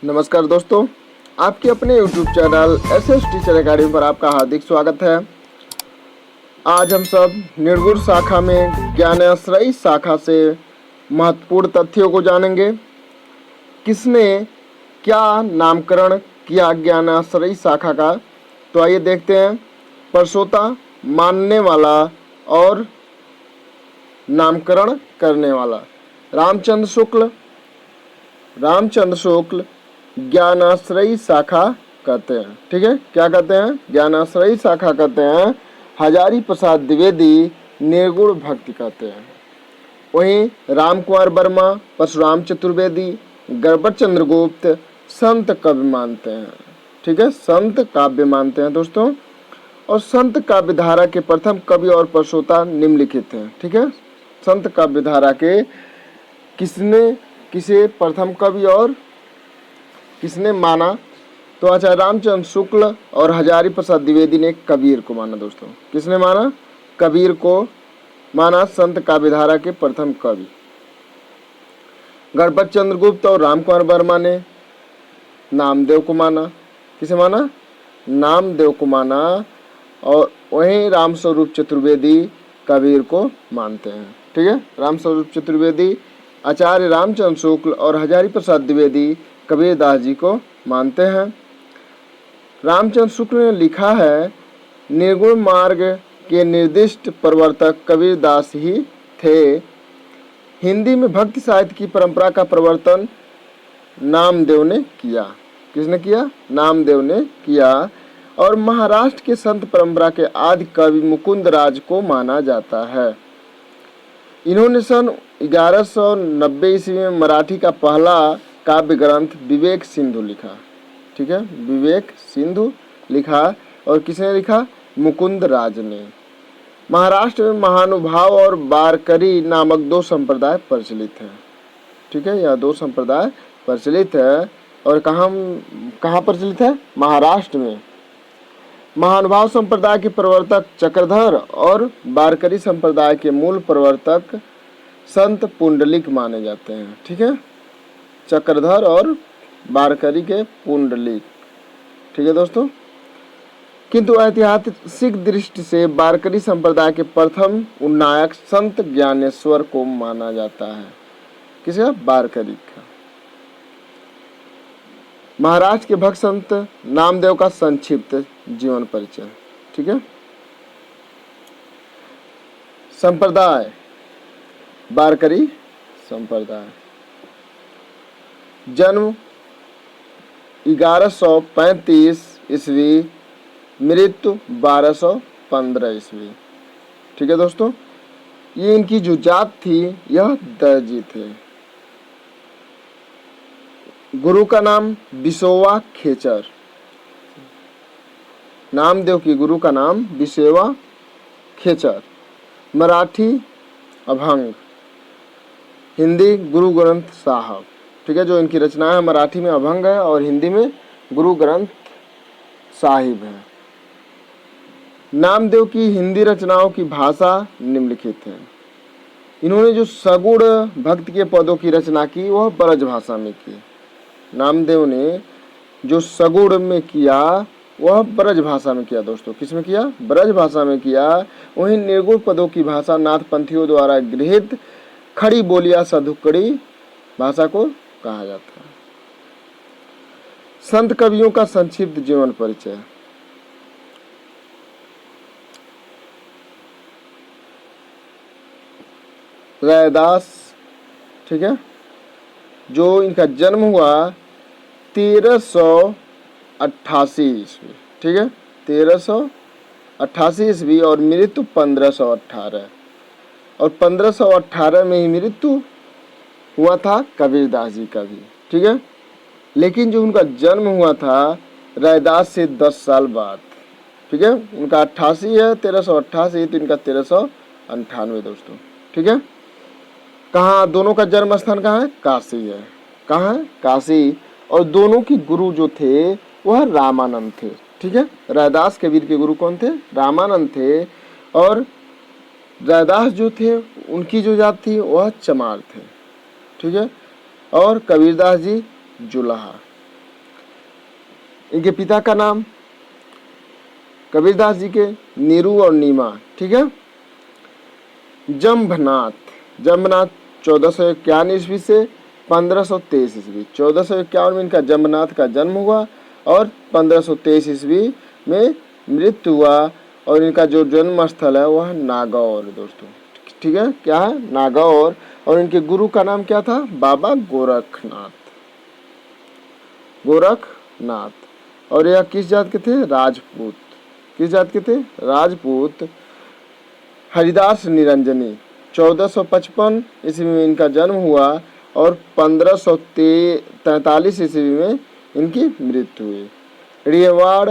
नमस्कार दोस्तों, आपके अपने YouTube channel SS teacher academy पर आपका हार्दिक स्वागत है। आज हम सब निर्गुण शाखा में ज्ञानाश्रयी शाखा से महत्वपूर्ण तथ्यों को जानेंगे। किसने क्या नामकरण किया ज्ञानाश्रयी शाखा का, तो आइए देखते हैं। परसोता मानने वाला और नामकरण करने वाला। रामचंद्र शुक्ल ज्ञानाश्रयी शाखा कहते हैं। ठीक है, क्या कहते हैं? ज्ञानाश्रयी शाखा कहते हैं। हजारी प्रसाद द्विवेदी निर्गुण भक्ति कहते हैं। वहीं राम कुमार वर्मा, परशुराम चतुर्वेदी, गणपत चंद्रगुप्त संत कवि मानते हैं। ठीक है, संत काव्य मानते हैं दोस्तों। और संत काव्य धारा के प्रथम कवि और परसोता निम्नलिखित हैं। ठीक है, संत काव्य धारा के किसे प्रथम कवि और किसने माना, तो आचार्य रामचंद्र शुक्ल और हजारी प्रसाद द्विवेदी ने कबीर को माना। दोस्तों किसने माना? कबीर को माना संत काव्यधारा के प्रथम कवि। गणपत चंद्रगुप्त और राम कुमार वर्मा ने नामदेव को माना। किसे माना? नामदेव को माना। और वहीं रामस्वरूप चतुर्वेदी कबीर को मानते हैं। ठीक है, रामस्वरूप चतुर्वेदी आचार्य रामचंद्र शुक्ल और हजारी प्रसाद द्विवेदी कबीरदास जी को मानते हैं। रामचंद्र शुक्ल ने लिखा है, निर्गुण मार्ग के निर्दिष्ट प्रवर्तक कबीरदास ही थे। हिंदी में भक्ति साहित्य की परंपरा का प्रवर्तन नामदेव ने किया। किसने किया? नामदेव ने किया। और महाराष्ट्र के संत परंपरा के आदि कवि मुकुंद राज को माना जाता है। इन्होंने सन 1190 ईस्वी में मराठी का पहला काव्य ग्रंथ विवेक सिंधु लिखा। ठीक है, विवेक सिंधु लिखा। और किसने लिखा? मुकुंद राज ने। महाराष्ट्र में महानुभाव और वारकरी नामक दो संप्रदाय प्रचलित हैं। ठीक है, यह दो संप्रदाय प्रचलित है। और कहाँ प्रचलित है? महाराष्ट्र में। महानुभाव संप्रदाय के प्रवर्तक चक्रधर और वारकरी संप्रदाय के मूल प्रवर्तक संत पुंडलिक माने जाते हैं। ठीक है, चक्रधर और वारकरी के पुंडलिक। ठीक है दोस्तों, किंतु ऐतिहासिक दृष्टि से वारकरी संप्रदाय के प्रथम उन्नायक संत ज्ञानेश्वर को माना जाता है। किसका? वारकरी का। महाराष्ट्र के भक्त संत नामदेव का संक्षिप्त जीवन परिचय। ठीक है, संप्रदाय वारकरी संप्रदाय। जन्म 1135 ईस्वी, मृत्यु 1215 ईस्वी। ठीक है दोस्तों, ये इनकी जो जात थी यह दर्जी थे। गुरु का नाम बिसोवा खेचर। नामदेव की गुरु का नाम बिसेवा खेचर। मराठी अभंग, हिंदी गुरु ग्रंथ साहब। ठीक है, जो इनकी रचना है मराठी में अभंग है और हिंदी में गुरु ग्रंथ साहिब है। नामदेव की हिंदी रचनाओं की भाषा निम्नलिखित है। इन्होंने जो सगुण भक्ति के पदों की रचना की वह ब्रज भाषा में की। नामदेव ने जो सगुण में किया वह ब्रज भाषा में किया। दोस्तों किस में किया? ब्रज भाषा में किया। वहीं निर्गुण पदों की भाषा नाथपंथियों द्वारा गृहीत खड़ी बोलिया सधुकड़ी भाषा को कहा जाता है। संत कवियों का संक्षिप्त जीवन परिचय। रैदास, ठीक है, जो इनका जन्म हुआ 1388 ईस्वी। ठीक है, 1388 ईस्वी और मृत्यु 1518। और 1518 में ही मृत्यु हुआ था कबीरदास जी का भी। ठीक है, लेकिन जो उनका जन्म हुआ था रैदास से 10 साल बाद। ठीक है, उनका 88 है, 1388, तो इनका 1398 दोस्तों। ठीक है, कहाँ दोनों का जन्म स्थान कहाँ है? काशी है। कहाँ है? काशी। और दोनों की गुरु जो थे वह रामानंद थे। ठीक है, रैदास कबीर के गुरु कौन थे? रामानंद थे। और रैदास जो थे उनकी जो जात थी वह चमार थे। ठीक है, और कबीरदास जी जुलाहा। इनके पिता का नाम कबीरदास जी के नीरू और नीमा, ठीक है। जम्भनाथ, जम्भनाथ 1451 ईस्वी से 1523 ईस्वी, 1451 में इनका जम्भनाथ का जन्म हुआ और 1523 ईस्वी में मृत्यु हुआ। और इनका जो जन्म स्थल है वह नागौर दोस्तों, ठीक है, क्या है, नागौर। और इनके गुरु का नाम क्या था, बाबा गोरखनाथ, गोरखनाथ। और यह किस जात के थे, राजपूत, किस जात के थे, राजपूत। हरिदास निरंजनी 1455 ईस्वी में इनका जन्म हुआ और 1543 ईस्वी में इनकी मृत्यु हुई। रेवाड़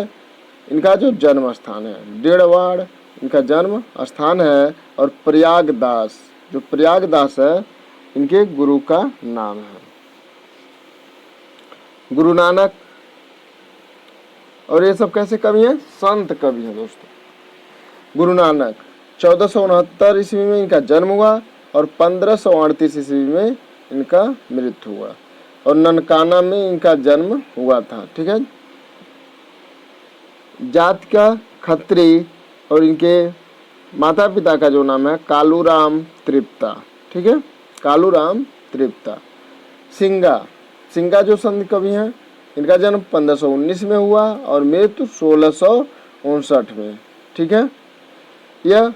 इनका जो जन्म स्थान है, डेढ़वाड़ इनका जन्म स्थान है। और प्रयागदास, जो प्रयागदास है इनके गुरु का नाम है। गुरु नानक, और ये सब कैसे कवि हैं, संत कवि हैं दोस्तों। गुरु नानक 1469 ईस्वी में इनका जन्म हुआ और 1538 ईस्वी में इनका मृत्यु हुआ। और ननकाना में इनका जन्म हुआ था, ठीक है। जात का खत्री, और इनके माता पिता का जो नाम है कालूराम तृप्ता, ठीक है, कालूराम तृप्ता। सिंगा, सिंगा जो संत कवि हैं, इनका जन्म 1519 में हुआ और मृत्यु 1659 में, ठीक है। यह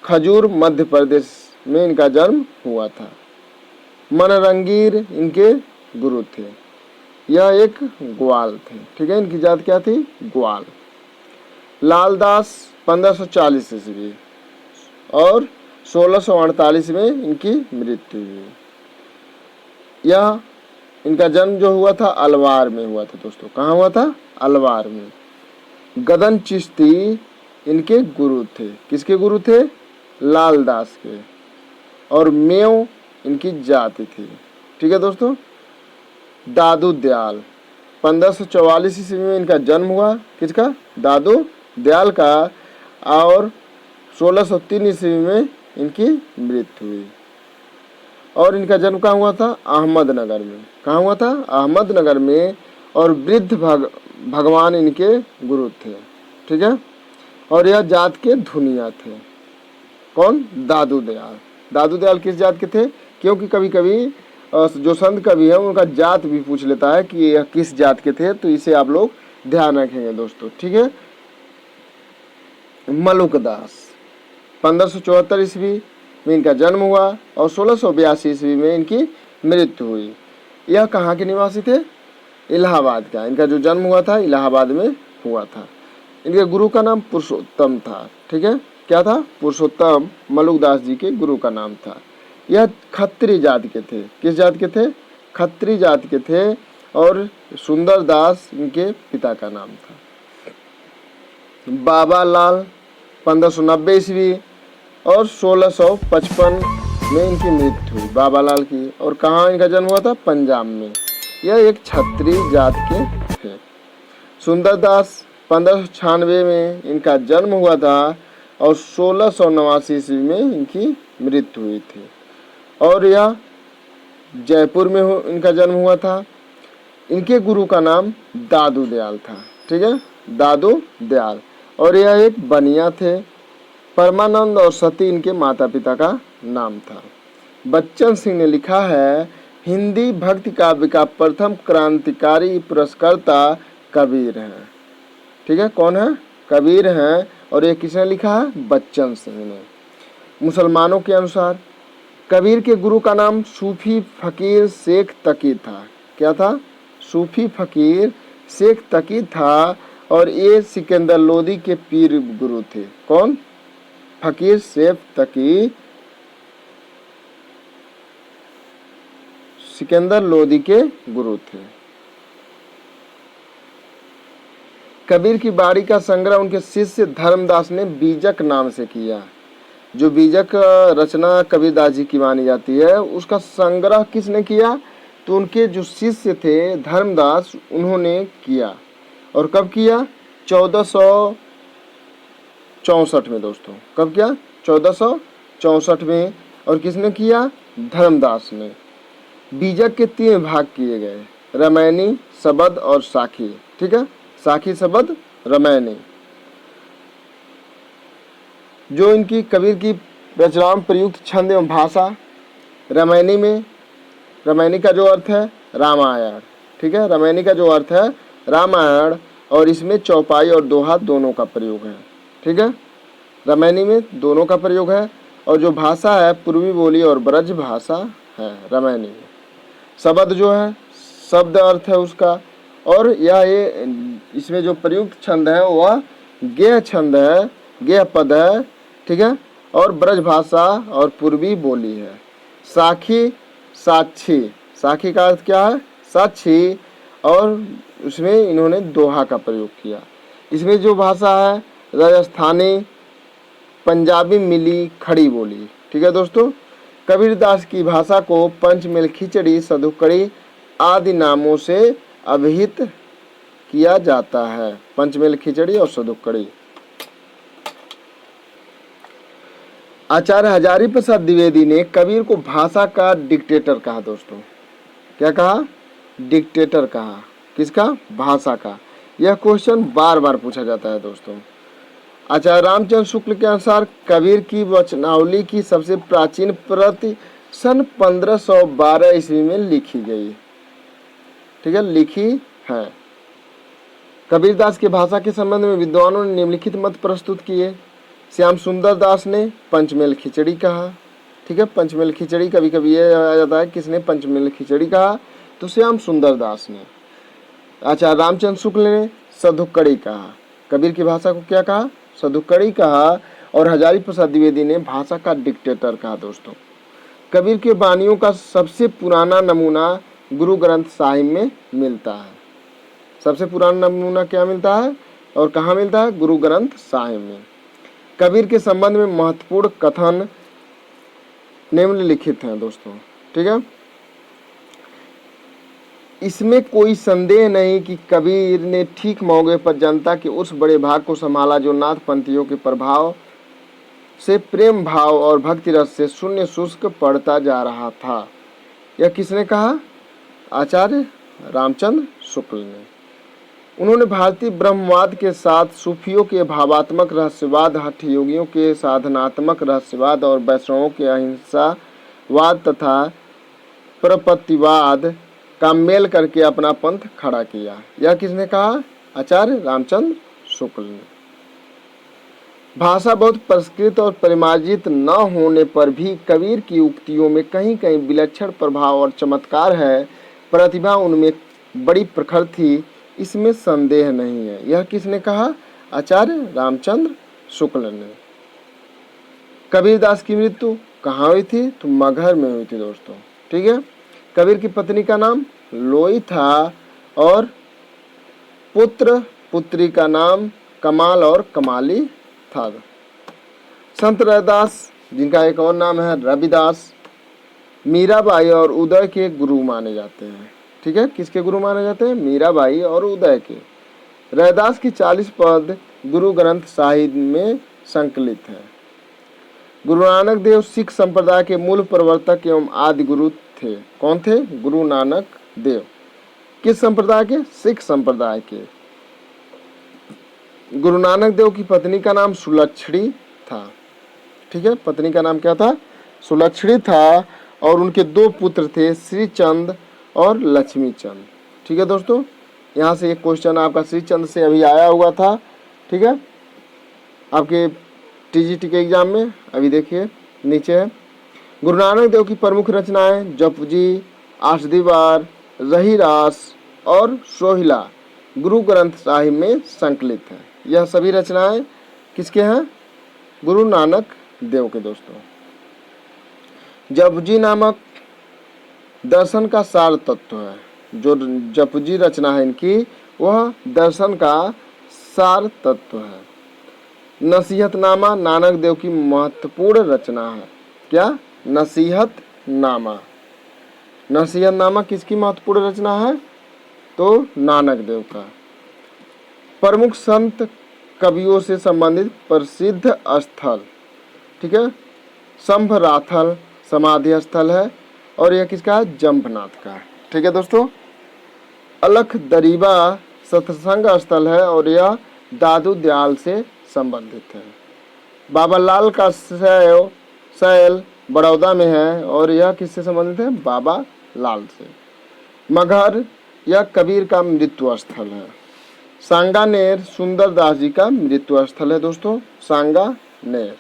खजूर मध्य प्रदेश में इनका जन्म हुआ था। मनरंगीर इनके गुरु थे, यह एक ग्वाल थे, ठीक है, इनकी जात क्या थी, ग्वाल। लालदास 1540 ईस्वी और 1648 में इनकी मृत्यु हुई। यह इनका जन्म जो हुआ था अलवार में हुआ था दोस्तों, कहाँ हुआ था, अलवार में। गदन चिश्ती इनके गुरु थे, किसके गुरु थे, लालदास के। और मेव इनकी जाति थी, ठीक है दोस्तों। दादू दयाल 1544 ईस्वी में इनका जन्म हुआ, किसका, दादू दयाल का। और 1603 ईस्वी में इनकी मृत्यु हुई। और इनका जन्म कहाँ हुआ था, अहमदनगर में, कहाँ हुआ था, अहमदनगर में। और वृद्ध भगवान इनके गुरु थे, ठीक है। और यह जात के धुनिया थे, कौन, दादू दयाल। दादू दयाल किस जात के थे, क्योंकि कभी कभी जो संत कवि है उनका जात भी पूछ लेता है कि यह किस जात के थे, तो इसे आप लोग ध्यान रखेंगे दोस्तों, ठीक है। मलुकदास 1574 ईस्वी में इनका जन्म हुआ और 1682 ईस्वी में इनकी मृत्यु हुई। यह कहाँ के निवासी थे, इलाहाबाद का। इनका जो जन्म हुआ था इलाहाबाद में हुआ था। इनके गुरु का नाम पुरुषोत्तम था, ठीक है, क्या था, पुरुषोत्तम मलुकदास जी के गुरु का नाम था। यह खत्री जात के थे, किस जात के थे, खत्री जात के थे। और सुंदरदास इनके पिता का नाम था। बाबा लाल 1590 ईस्वी और 1655 में इनकी मृत्यु हुई, बाबा लाल की। और कहाँ इनका जन्म हुआ था, पंजाब में। यह एक क्षत्रिय जात के थे। सुंदरदास 1596 में इनका जन्म हुआ था और 1689 ईस्वी में इनकी मृत्यु हुई थी। और यह जयपुर में इनका जन्म हुआ था। इनके गुरु का नाम दादू दयाल था, ठीक है, दादू दयाल। और यह एक बनिया थे। परमानंद और सती इनके माता पिता का नाम था। बच्चन सिंह ने लिखा है, हिंदी भक्ति काव्य का प्रथम क्रांतिकारी पुरस्कर्ता कबीर हैं, ठीक है, कौन है, कबीर हैं। और ये किसने लिखा है, बच्चन सिंह ने। मुसलमानों के अनुसार कबीर के गुरु का नाम सूफी फकीर शेख तकी था, क्या था, सूफी फकीर शेख तकी था। और ये सिकंदर लोदी के पीर गुरु थे, कौन, फकीर शेख तकी सिकंदर लोदी के गुरु थे। कबीर की बाड़ी का संग्रह उनके शिष्य धर्मदास ने बीजक नाम से किया। जो बीजक रचना कबीरदास जी की मानी जाती है, उसका संग्रह किसने किया, तो उनके जो शिष्य थे धर्मदास, उन्होंने किया। और कब किया, 1464 में दोस्तों, कब किया, 1464 में। और किसने किया, धर्मदास ने। बीजक के 3 भाग किए गए, रामायणी, शबद और साखी, ठीक है। साखी शब्द रामायणी। जो इनकी कबीर की रचनाओं में प्रयुक्त छंद एवं भाषा, रामायणी में, रामायणी का जो अर्थ है रामायण, ठीक है, रामायणी का जो अर्थ है रामायण, और इसमें चौपाई और दोहा दोनों का प्रयोग है, ठीक है, रामायणी में दोनों का प्रयोग है। और जो भाषा है पूर्वी बोली और ब्रज भाषा है रामायणी में। शब्द जो है शब्द अर्थ है उसका, और ये इसमें जो प्रयुक्त छंद है वह गेय छंद है, गेय पद है, ठीक है, और ब्रज भाषा और पूर्वी बोली है। साखी साक्षी, साखी का अर्थ क्या है साक्षी, और उसमें इन्होंने दोहा का प्रयोग किया। इसमें जो भाषा है राजस्थानी, पंजाबी मिली खड़ी बोली, ठीक है दोस्तों। कबीरदास की भाषा को पंचमेल खिचड़ी, सधुकड़ी आदि नामों से अभिहित किया जाता है। पंचमेल खिचड़ी और सधुकड़ी। आचार्य हजारी प्रसाद द्विवेदी ने कबीर को भाषा का डिक्टेटर कहा दोस्तों। क्या कहा? डिक्टेटर कहा। किसका? भाषा का। यह क्वेश्चन बार बार पूछा जाता है दोस्तों। आचार्य रामचंद्र शुक्ल के अनुसार कबीर की वचनावली की सबसे प्राचीन प्रति सन 1512 ईस्वी में लिखी गई, ठीक है, लिखी है। कबीरदास की भाषा के संबंध में विद्वानों ने निम्नलिखित मत प्रस्तुत किए। श्याम सुंदर दास ने पंचमेल खिचड़ी कहा, ठीक है, पंचमेल खिचड़ी, कभी कभी ये आ जाता है किसने पंचमेल खिचड़ी कहा, तो श्याम सुंदर दास ने। आचार्य रामचंद्र शुक्ल ने सधुकड़ी कहा। कबीर की भाषा को क्या कहा? सधुकड़ी कहा। और हजारी प्रसाद द्विवेदी ने भाषा का डिक्टेटर कहा दोस्तों। कबीर के वाणियों का सबसे पुराना नमूना गुरु ग्रंथ साहिब में मिलता है। सबसे पुराना नमूना क्या मिलता है और कहाँ मिलता है? गुरु ग्रंथ साहिब में। कबीर के संबंध में महत्वपूर्ण कथन निम्नलिखित हैं दोस्तों, ठीक है। इसमें कोई संदेह नहीं कि कबीर ने ठीक मौके पर जनता के उस बड़े भाग को संभाला जो नाथ पंथियों के प्रभाव से प्रेम भाव और भक्ति रस से शून्य शुष्क पड़ता जा रहा था। यह किसने कहा? आचार्य रामचंद्र शुक्ल ने। उन्होंने भारतीय ब्रह्मवाद के साथ सूफियों के भावात्मक रहस्यवाद, हठ योगियों के साधनात्मक रहस्यवाद और वैष्णवों के अहिंसावाद तथा प्रपत्तिवाद का मेल करके अपना पंथ खड़ा किया। यह किसने कहा? आचार्य रामचंद्र शुक्ल ने। भाषा बहुत परिष्कृत और परिमार्जित न होने पर भी कबीर की उक्तियों में कहीं कहीं विलक्षण प्रभाव और चमत्कार है। प्रतिभा उनमें बड़ी प्रखर थी, इसमें संदेह नहीं है। यह किसने कहा? आचार्य रामचंद्र शुक्ल ने। कबीरदास की मृत्यु कहाँ हुई थी? तो मगहर में हुई थी दोस्तों, ठीक है। कबीर की पत्नी का नाम लोई था और पुत्री का नाम कमाल और कमाली था। संत रविदास, जिनका एक और नाम है रविदास, मीराबाई और उदय के गुरु माने जाते हैं, ठीक है। किसके गुरु माने जाते हैं? मीराबाई और उदय के। रविदास की 40 पद गुरु ग्रंथ साहिब में संकलित है। गुरु नानक देव सिख संप्रदाय के मूल प्रवर्तक एवं आदि गुरु थे। कौन थे? गुरु नानक देव। किस संप्रदाय के? सिख संप्रदाय के। गुरु नानक देव की पत्नी का नाम सुलक्षणी था, ठीक है। पत्नी का नाम क्या था? सुलक्षणी था। और उनके 2 पुत्र थे, श्री चंद और लक्ष्मी चंद, ठीक है दोस्तों। यहाँ से एक क्वेश्चन आपका श्री चंद से अभी आया हुआ था, ठीक है, आपके टीजीटी के एग्जाम में। अभी देखिए नीचे है। गुरु नानक देव की प्रमुख रचनाएं जपजी, आठदीवार, रहीरास और सोहिला गुरु ग्रंथ साहिब में संकलित है। यह सभी रचनाएं किसके हैं? गुरु नानक देव के दोस्तों। जपजी नामक दर्शन का सार तत्व है। जो जपजी रचना है इनकी, वह दर्शन का सार तत्व है। नसीहतनामा नानक देव की महत्वपूर्ण रचना है। क्या? नसीहतनामा। नसीहतनामा किसकी महत्वपूर्ण रचना है? तो नानक देव का। प्रमुख संत कवियों से संबंधित प्रसिद्ध स्थल, ठीक है, शंभराथल समाधि स्थल है। और यह किसका है? जंभनाथ का, ठीक है दोस्तों। अलख दरीबा सत्संग स्थल है और यह दादू दयाल से संबंधित है। बाबा लाल का शैल बड़ौदा में है और यह किससे संबंधित है? बाबा लाल से। मगहर यह कबीर का मृत्यु स्थल है। सांगानेर सुंदरदास जी का मृत्यु स्थल है दोस्तों, सांगानेर।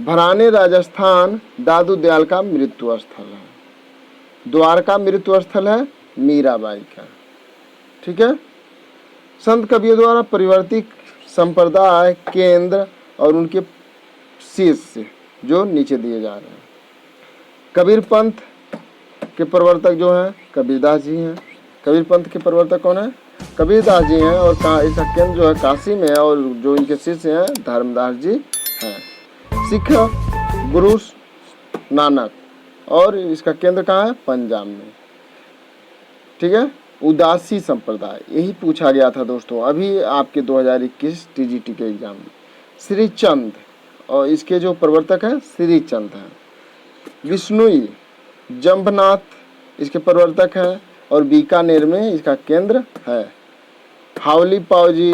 भराने राजस्थान दादू दयाल का मृत्यु स्थल है। द्वारका मृत्यु स्थल है मीराबाई का। ठीक है। संत कवियों द्वारा परिवर्तित संप्रदाय केंद्र और उनके शिष्य जो नीचे दिए जा रहे हैं। कबीर पंथ के प्रवर्तक जो हैं कबीरदास जी हैं। कबीर पंथ के प्रवर्तक कौन है? कबीरदास जी हैं। और इसका केंद्र जो है काशी में है और जो इनके शिष्य हैं धर्मदास जी हैं। सिख गुरु नानक और इसका केंद्र कहाँ है? पंजाब में। ठीक है। उदासी संप्रदाय यही पूछा गया था दोस्तों अभी आपके 2021 टीजीटी के एग्जाम में। श्री चंद और इसके जो प्रवर्तक हैं श्री चंद हैं। विष्णुई जम्भनाथ इसके प्रवर्तक हैं और बीकानेर में इसका केंद्र है। हावली पावजी,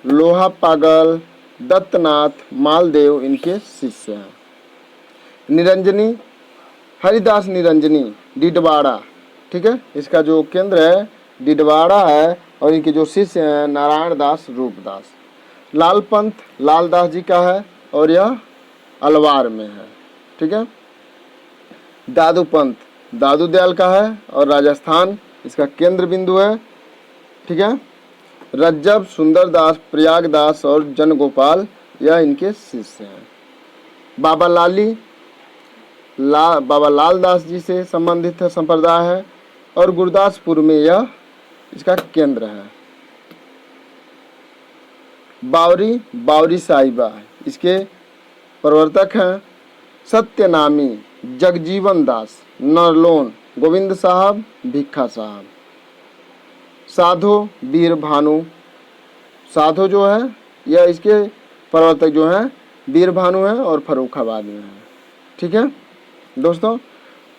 लोहा पागल, दत्तनाथ, मालदेव इनके शिष्य हैं। निरंजनी हरिदास निरंजनी डिडवाड़ा। ठीक है। इसका जो केंद्र है डिडवाड़ा है और इनके जो शिष्य हैं नारायण दास रूपदास। लाल पंथ लालदास जी का है और यह अलवार में है। ठीक है। दादू पंथ दादू दयाल का है और राजस्थान इसका केंद्र बिंदु है। ठीक है। रज्जब सुंदरदास प्रयागदास और जनगोपाल यह इनके शिष्य हैं। बाबा बाबा लालदास जी से संबंधित संप्रदाय है और गुरदासपुर में यह इसका केंद्र है। बावरी साहिबा इसके प्रवर्तक हैं। सत्यनामी जगजीवन दास, नरलोन गोविंद साहब, भिक्खा साहब। साधो वीर भानु साधो जो है यह इसके प्रवर्तक जो हैं वीर भानु हैं और फर्रुखाबाद में हैं। ठीक है दोस्तों।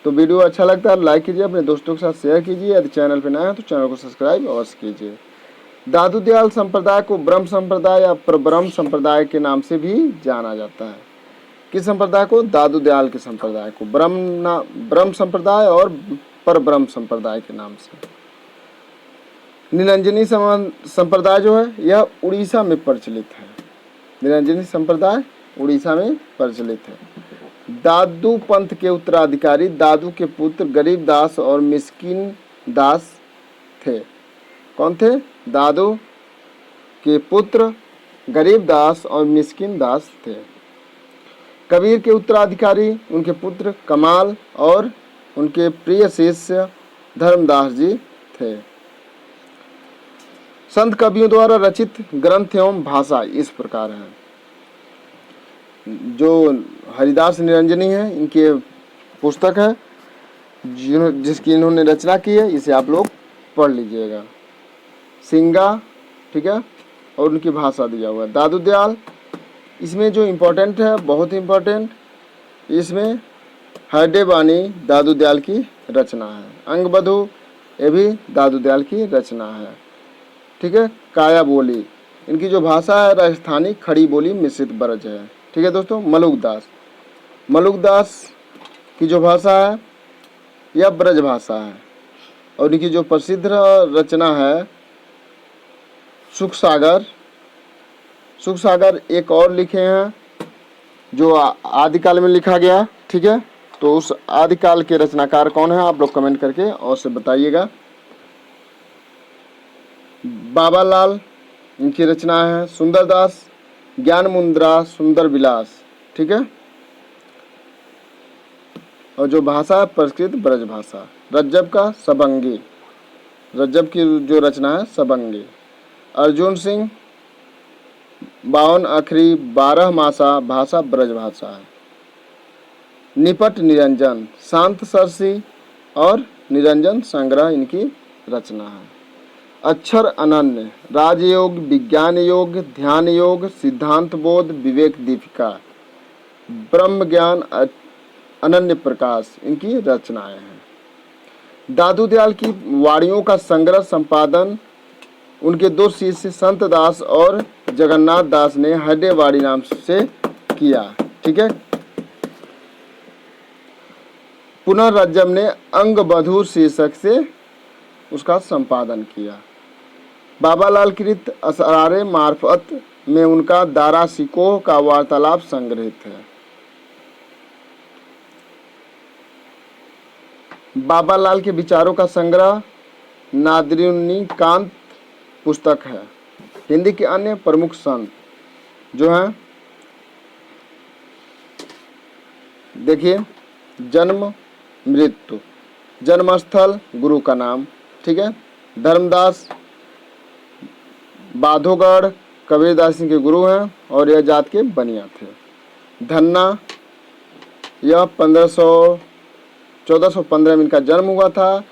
तो वीडियो अच्छा लगता है लाइक कीजिए, अपने दोस्तों के साथ शेयर कीजिए। यदि चैनल पर नया है तो चैनल को सब्सक्राइब अवश्य कीजिए। दादू दयाल संप्रदाय को ब्रह्म संप्रदाय या परब्रह्म संप्रदाय के नाम से भी जाना जाता है। किस संप्रदाय को? दादू दयाल के संप्रदाय को ब्रह्म संप्रदाय और परब्रह्म संप्रदाय के नाम से। निरंजनी संप्रदाय जो है यह उड़ीसा में प्रचलित है। निरंजनी संप्रदाय उड़ीसा में प्रचलित है। दादू पंथ के उत्तराधिकारी दादू के पुत्र गरीब दास और मिस्किन दास थे। कौन थे? दादू के पुत्र गरीब दास और मिस्किन दास थे। कबीर के उत्तराधिकारी उनके पुत्र कमाल और उनके प्रिय शिष्य धर्मदास जी थे। संत कवियों द्वारा रचित ग्रंथ एवं भाषा इस प्रकार है। जो हरिदास निरंजनी है इनके पुस्तक है जिसकी इन्होंने रचना की है, इसे आप लोग पढ़ लीजिएगा। सिंगा, ठीक है, और उनकी भाषा दिया हुआ है। दादू दयाल इसमें जो इम्पोर्टेंट है, बहुत इम्पोर्टेंट, इसमें हरडे बानी दादू दयाल की रचना है। अंगबधू ये भी दादू दयाल की रचना है। ठीक है। काया बोली इनकी जो भाषा है राजस्थानी खड़ी बोली मिश्रित ब्रज है। ठीक है दोस्तों। मलुक दास की जो भाषा है यह ब्रज भाषा है और इनकी जो प्रसिद्ध रचना है सुख सागर एक और लिखे हैं जो आदिकाल में लिखा गया। ठीक है। तो उस आदिकाल के रचनाकार कौन है आप लोग कमेंट करके अवश्य बताइएगा। बाबा लाल इनकी रचना है। सुंदरदास ज्ञान मुद्रा सुंदर विलास। ठीक है। और जो भाषा है प्रकृत ब्रज भाषा। रज्जब का सबंगी, रज्जब की जो रचना है सबंगी। अर्जुन सिंह 52 अखरी 12 मासा भाषा ब्रज भाषा है। निपट निरंजन शांत सरसी और निरंजन संग्रह इनकी रचना है। अक्षर अनन्य राजयोग विज्ञान योग ध्यान योग सिद्धांत बोध विवेक दीपिका ब्रह्म ज्ञान अनन्य प्रकाश इनकी रचनाएं हैं। दादू दयाल की वाणियों का संग्रह संपादन उनके दो शिष्य संत दास और जगन्नाथ दास ने हड्डेवाड़ी नाम से किया। ठीक है। पुनः रज्जब ने अंगबधूर शीर्षक से उसका संपादन किया। बाबा लाल कृत असरारे मार्फत में उनका दारा सिकोह का वार्तालाप संग्रहित है। बाबा लाल के विचारों का संग्रह नादरुन्नीकांत पुस्तक है। हिंदी के अन्य प्रमुख संत जो हैं, देखिए, जन्म मृत्यु, जन्मस्थल गुरु का नाम, ठीक है, धर्मदास बाधोगढ़ कबीरदास सिंह के गुरु हैं और यह जात के बनिया थे। धन्ना, यह 1415 में इनका जन्म हुआ था।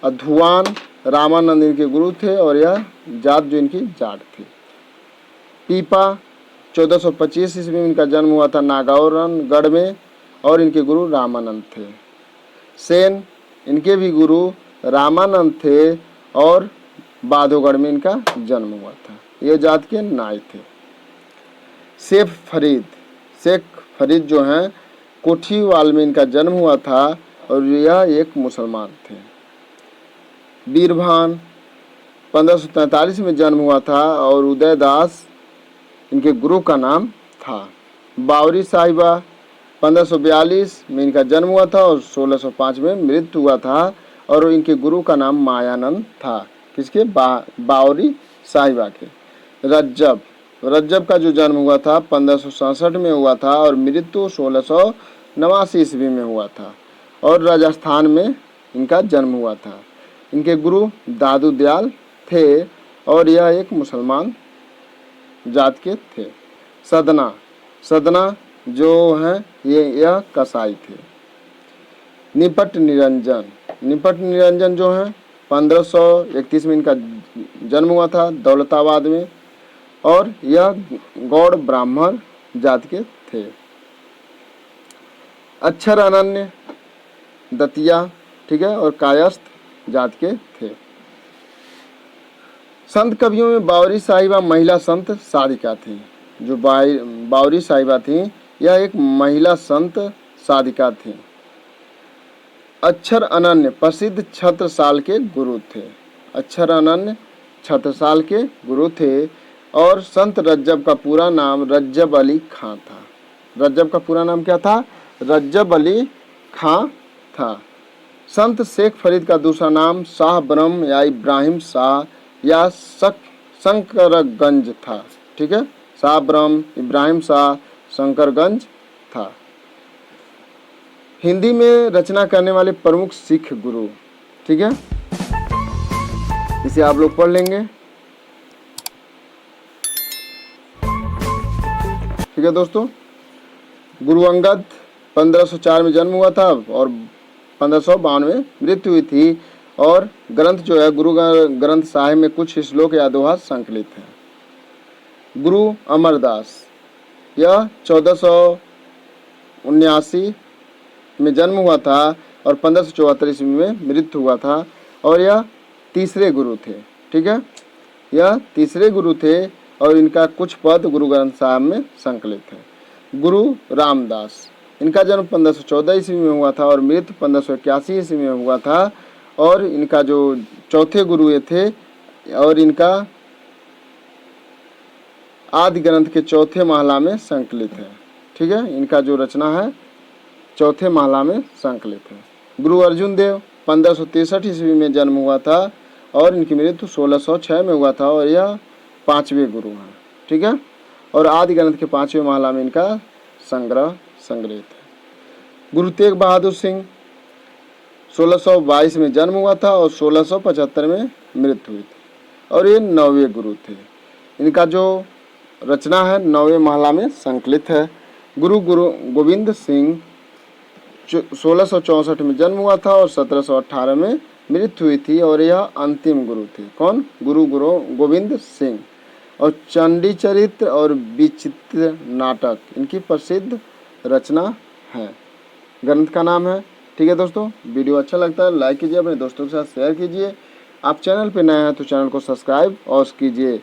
अधुआन रामानंद इनके गुरु थे और यह जात जो इनकी जाट थी। पीपा 1425 ईस्वी में इनका जन्म हुआ था नागौरगढ़ में और इनके गुरु रामानंद थे। सेन, इनके भी गुरु रामानंद थे और बाधोगढ़ में इनका जन्म हुआ था। ये जात के नाई थे। शेख फरीद जो हैं कोठीवाल में इनका जन्म हुआ था और यह एक मुसलमान थे। बीरभान 1543 में जन्म हुआ था और उदयदास इनके गुरु का नाम था। बावरी साहिबा 1542 में इनका जन्म हुआ था और 1605 में मृत्यु हुआ था और इनके गुरु का नाम मायानंद था। किसके? बावरी साहिबा के। रज्जब का जो जन्म हुआ था 1567 में हुआ था और मृत्यु 1689 ईस्वी में हुआ था और राजस्थान में इनका जन्म हुआ था। इनके गुरु दादू दयाल थे और यह एक मुसलमान जात के थे। सदना जो हैं यह कसाई थे। निपट निरंजन जो हैं 1531 में इनका जन्म हुआ था दौलताबाद में और यह गौड़ ब्राह्मण जात के थे। अक्षर अनन्य दतिया, ठीक है, और कायस्थ जात के थे। संत कवियों में बावरी साहिबा महिला संत साधिका थी। जो बावरी साहिबा थी यह एक महिला संत साधिका थी। अक्षर अनन्य प्रसिद्ध छत्रसाल के गुरु थे। अक्षर अनन्य छत्रसाल के गुरु थे और संत रज्जब का पूरा नाम रज्जब अली खां था। रज्जब का पूरा नाम क्या था? रज्जब अली खां था। संत शेख फरीद का दूसरा नाम शाह ब्रह्म या इब्राहिम शाह या शंकरगंज था। ठीक है, शाह ब्रह्म, इब्राहिम शाह, शंकरगंज था। हिंदी में रचना करने वाले प्रमुख सिख गुरु, ठीक है, इसे आप लोग पढ़ लेंगे। ठीक है दोस्तों, गुरु अंगद 1504 में जन्म हुआ था और 1552 में मृत्यु हुई थी और ग्रंथ जो है गुरु ग्रंथ साहिब में कुछ श्लोक या दोहा संकलित है। गुरु अमरदास, यह 1479 में जन्म हुआ था और 1574 ईस्वी में मृत्यु हुआ था और यह तीसरे गुरु थे। ठीक है, यह तीसरे गुरु थे और इनका कुछ पद गुरु ग्रंथ साहिब में संकलित है। गुरु रामदास, इनका जन्म 1514 ईस्वी में हुआ था और मृत्यु 1581 ईस्वी में हुआ था और इनका जो चौथे गुरु ये थे और इनका आदि ग्रंथ के चौथे महला में संकलित है। ठीक है, इनका जो रचना है चौथे महला में संकलित है। गुरु अर्जुन देव 1563 ईस्वी में जन्म हुआ था और इनकी मृत्यु 1606 में हुआ था और यह पांचवें गुरु हैं। ठीक है, और आदि ग्रंथ के पांचवें महला में इनका संग्रहित है। गुरु तेग बहादुर सिंह 1622 में जन्म हुआ था और 1675 में मृत्यु हुई थी और ये 9वें गुरु थे। इनका जो रचना है 9वें महला में संकलित है। गुरु गोविंद सिंह 1664 में जन्म हुआ था और 1718 में मृत्यु हुई थी और यह अंतिम गुरु थे। कौन? गुरु गोविंद सिंह। और चंडी चरित्र और विचित्र नाटक इनकी प्रसिद्ध रचना है। ग्रंथ का नाम है। ठीक है दोस्तों, वीडियो अच्छा लगता है लाइक कीजिए, अपने दोस्तों के साथ शेयर कीजिए आप चैनल पे नए हैं तो चैनल को सब्सक्राइब और कीजिए।